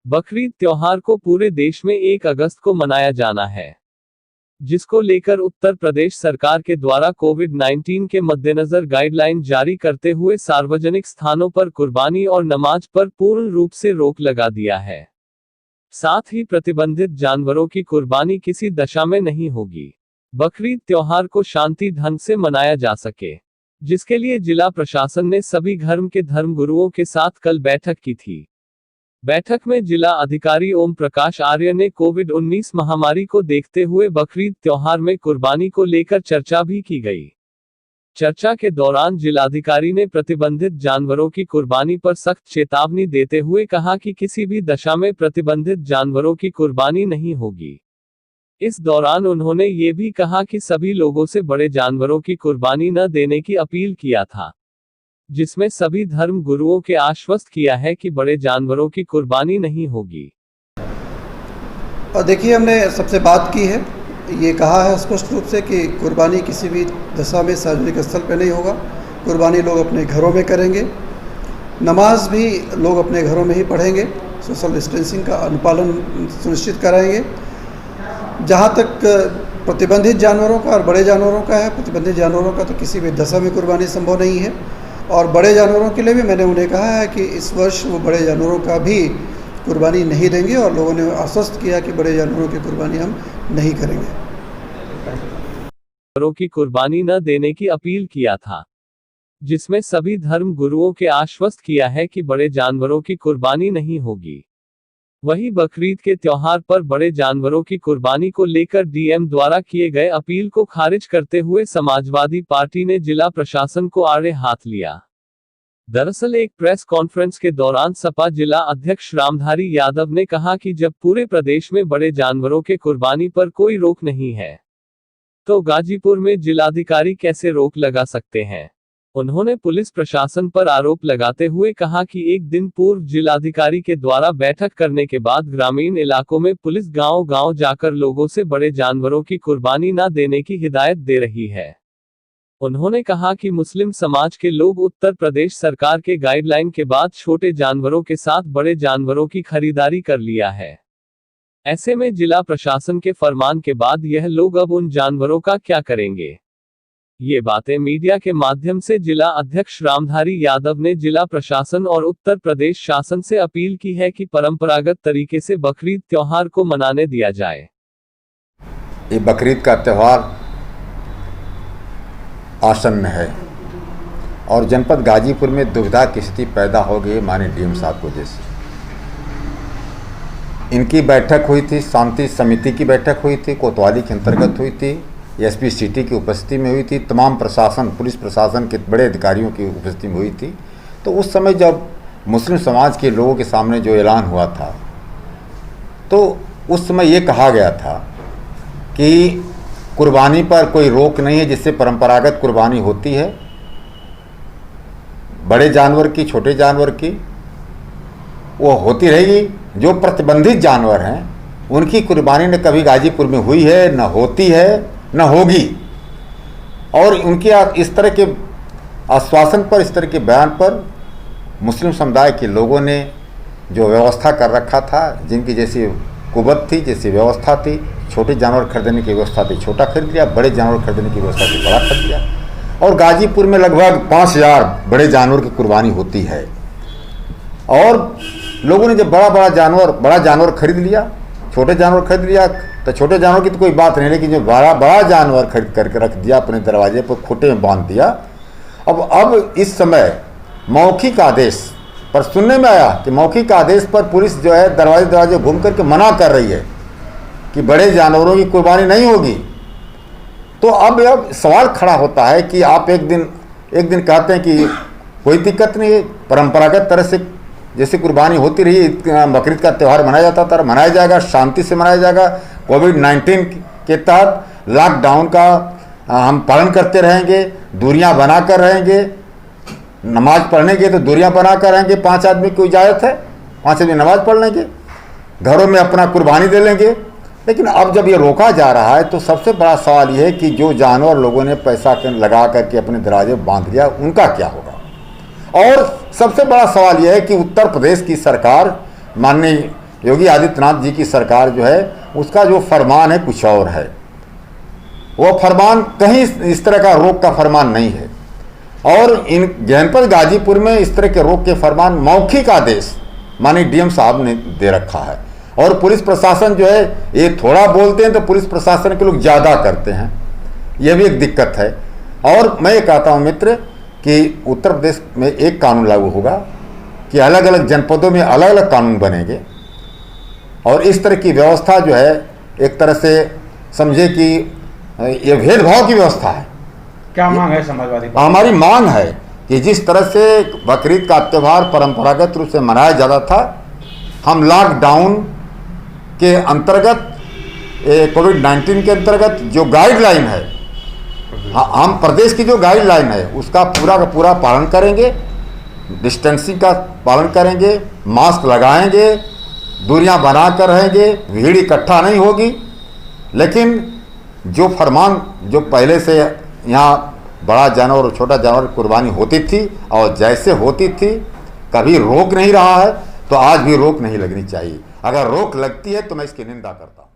बकरीद त्योहार को पूरे देश में 1 अगस्त को मनाया जाना है, जिसको लेकर उत्तर प्रदेश सरकार के द्वारा कोविड-19 के मद्देनजर गाइडलाइन जारी करते हुए सार्वजनिक स्थानों पर कुर्बानी और नमाज पर पूर्ण रूप से रोक लगा दिया है। साथ ही प्रतिबंधित जानवरों की कुर्बानी किसी दशा में नहीं होगी। बकरीद त्योहार को शांति ढंग से मनाया जा सके, जिसके लिए जिला प्रशासन ने सभी धर्म के धर्मगुरुओं के साथ कल बैठक की थी। बैठक में जिला अधिकारी ओम प्रकाश आर्य ने कोविड-19 महामारी को देखते हुए बकरीद त्योहार में कुर्बानी को लेकर चर्चा भी की गई। चर्चा के दौरान जिलाधिकारी ने प्रतिबंधित जानवरों की कुर्बानी पर सख्त चेतावनी देते हुए कहा कि किसी भी दशा में प्रतिबंधित जानवरों की कुर्बानी नहीं होगी। इस दौरान उन्होंने ये भी कहा कि सभी लोगों से बड़े जानवरों की कुर्बानी न देने की अपील किया था, जिसमें सभी धर्म गुरुओं के आश्वस्त किया है कि बड़े जानवरों की कुर्बानी नहीं होगी। और देखिए, हमने सबसे बात की है, ये कहा है स्पष्ट रूप से कि कुर्बानी किसी भी दशा में सार्वजनिक स्थल पर नहीं होगा। कुर्बानी लोग अपने घरों में करेंगे, नमाज भी लोग अपने घरों में ही पढ़ेंगे, सोशल डिस्टेंसिंग का अनुपालन सुनिश्चित कराएंगे। जहाँ तक प्रतिबंधित जानवरों का और बड़े जानवरों का है, प्रतिबंधित जानवरों का तो किसी भी दशा में कुर्बानी संभव नहीं है। और बड़े जानवरों के लिए भी मैंने उन्हें कहा है कि इस वर्ष वो बड़े जानवरों का भी कुर्बानी नहीं देंगे, और लोगों ने आश्वस्त किया कि बड़े जानवरों की कुर्बानी हम नहीं करेंगे। जानवरों की कुर्बानी न देने की अपील किया था, जिसमें सभी धर्म गुरुओं के आश्वस्त किया है कि बड़े जानवरों की कुर्बानी नहीं होगी। वहीं बकरीद के त्योहार पर बड़े जानवरों की कुर्बानी को लेकर डीएम द्वारा किए गए अपील को खारिज करते हुए समाजवादी पार्टी ने जिला प्रशासन को आड़े हाथ लिया। दरअसल एक प्रेस कॉन्फ्रेंस के दौरान सपा जिला अध्यक्ष रामधारी यादव ने कहा कि जब पूरे प्रदेश में बड़े जानवरों के कुर्बानी पर कोई रोक नहीं है, तो गाजीपुर में जिलाधिकारी कैसे रोक लगा सकते हैं। उन्होंने पुलिस प्रशासन पर आरोप लगाते हुए कहा कि एक दिन पूर्व जिलाधिकारी के द्वारा बैठक करने के बाद ग्रामीण इलाकों में पुलिस गांव-गांव जाकर लोगों से बड़े जानवरों की कुर्बानी न देने की हिदायत दे रही है। उन्होंने कहा कि मुस्लिम समाज के लोग उत्तर प्रदेश सरकार के गाइडलाइन के बाद छोटे जानवरों के साथ बड़े जानवरों की खरीदारी कर लिया है। ऐसे में जिला प्रशासन के फरमान के बाद यह लोग अब उन जानवरों का क्या करेंगे। ये बातें मीडिया के माध्यम से जिला अध्यक्ष रामधारी यादव ने जिला प्रशासन और उत्तर प्रदेश शासन से अपील की है कि परंपरागत तरीके से बकरीद त्योहार को मनाने दिया जाए। ये बकरीद का त्योहार आसन्न है और जनपद गाजीपुर में दुविधा की स्थिति पैदा हो गई माननीय डीएम साहब को जैसे। इनकी बैठक हुई थी, शांति समिति की बैठक हुई थी, कोतवाली के अंतर्गत हुई थी, एसपी सिटी की उपस्थिति में हुई थी, तमाम प्रशासन पुलिस प्रशासन के बड़े अधिकारियों की उपस्थिति में हुई थी। तो उस समय जब मुस्लिम समाज के लोगों के सामने जो ऐलान हुआ था, तो उस समय ये कहा गया था कि कुर्बानी पर कोई रोक नहीं है, जिससे परंपरागत कुर्बानी होती है, बड़े जानवर की छोटे जानवर की वो होती रहेगी। जो प्रतिबंधित जानवर हैं उनकी कुर्बानी न कभी गाजीपुर में हुई है, न होती है, न होगी। और उनके इस तरह के आश्वासन पर, इस तरह के बयान पर मुस्लिम समुदाय के लोगों ने जो व्यवस्था कर रखा था, जिनकी जैसी कुवत थी, जैसी व्यवस्था थी, छोटे जानवर खरीदने की व्यवस्था थी छोटा खरीद लिया, बड़े जानवर खरीदने की व्यवस्था थी बड़ा खरीद लिया। और गाजीपुर में लगभग 5000 बड़े जानवर की कुर्बानी होती है। और लोगों ने जब बड़ा जानवर खरीद लिया, छोटे जानवर खरीद लिया, तो छोटे जानवर की तो कोई बात नहीं, लेकिन जो बड़ा जानवर खरीद करके रख दिया, अपने दरवाजे पर खूंटे में बांध दिया। अब इस समय मौखिक आदेश पर सुनने में आया कि मौखिक आदेश पर पुलिस जो है दरवाजे घूम करके मना कर रही है कि बड़े जानवरों की कुर्बानी नहीं होगी। तो अब सवाल खड़ा होता है कि आप एक दिन कहते हैं कि कोई दिक्कत नहीं है, परंपरागत तरह से जैसे कुर्बानी होती रही, बकरीद का त्यौहार मनाया जाता था, मनाया जाएगा, शांति से मनाया जाएगा। कोविड-19 के तहत लॉकडाउन का हम पालन करते रहेंगे, दूरियां बनाकर रहेंगे, नमाज पढ़ने के तो दूरियां बनाकर रहेंगे। 5 आदमी को इजाज़त है, 5 आदमी नमाज पढ़ लेंगे, घरों में अपना कुर्बानी दे लेंगे। लेकिन अब जब ये रोका जा रहा है, तो सबसे बड़ा सवाल ये है कि जो जानवर लोगों ने पैसा लगा करके अपने दरवाजे बांध लिया, उनका क्या होगा। और सबसे बड़ा सवाल यह है कि उत्तर प्रदेश की सरकार, माननीय योगी आदित्यनाथ जी की सरकार जो है उसका जो फरमान है कुछ और है। वो फरमान कहीं इस तरह का रोक का फरमान नहीं है। और इन जनपद गाजीपुर में इस तरह के रोक के फरमान मौखिक आदेश माननीय डीएम साहब ने दे रखा है। और पुलिस प्रशासन जो है ये थोड़ा बोलते हैं तो पुलिस प्रशासन के लोग ज़्यादा करते हैं, यह भी एक दिक्कत है। और मैं ये कहता हूँ मित्र कि उत्तर प्रदेश में एक कानून लागू होगा कि अलग अलग जनपदों में अलग अलग कानून बनेंगे और इस तरह की व्यवस्था जो है एक तरह से समझे कि ये भेदभाव की व्यवस्था है। क्या मांग है समाजवादी? हमारी मांग है कि जिस तरह से बकरीद का त्यौहार परंपरागत रूप से मनाया जाता था, हम लॉकडाउन के अंतर्गत कोविड-19 के अंतर्गत जो गाइडलाइन है, हम प्रदेश की जो गाइडलाइन है उसका पूरा का पूरा पालन करेंगे, डिस्टेंसिंग का पालन करेंगे, मास्क लगाएंगे, दूरियां बनाकर रहेंगे, भीड़ इकट्ठा नहीं होगी। लेकिन जो फरमान जो पहले से यहाँ बड़ा जानवर और छोटा जानवर कुर्बानी होती थी और जैसे होती थी कभी रोक नहीं रहा है, तो आज भी रोक नहीं लगनी चाहिए। अगर रोक लगती है तो मैं इसकी निंदा करता हूँ।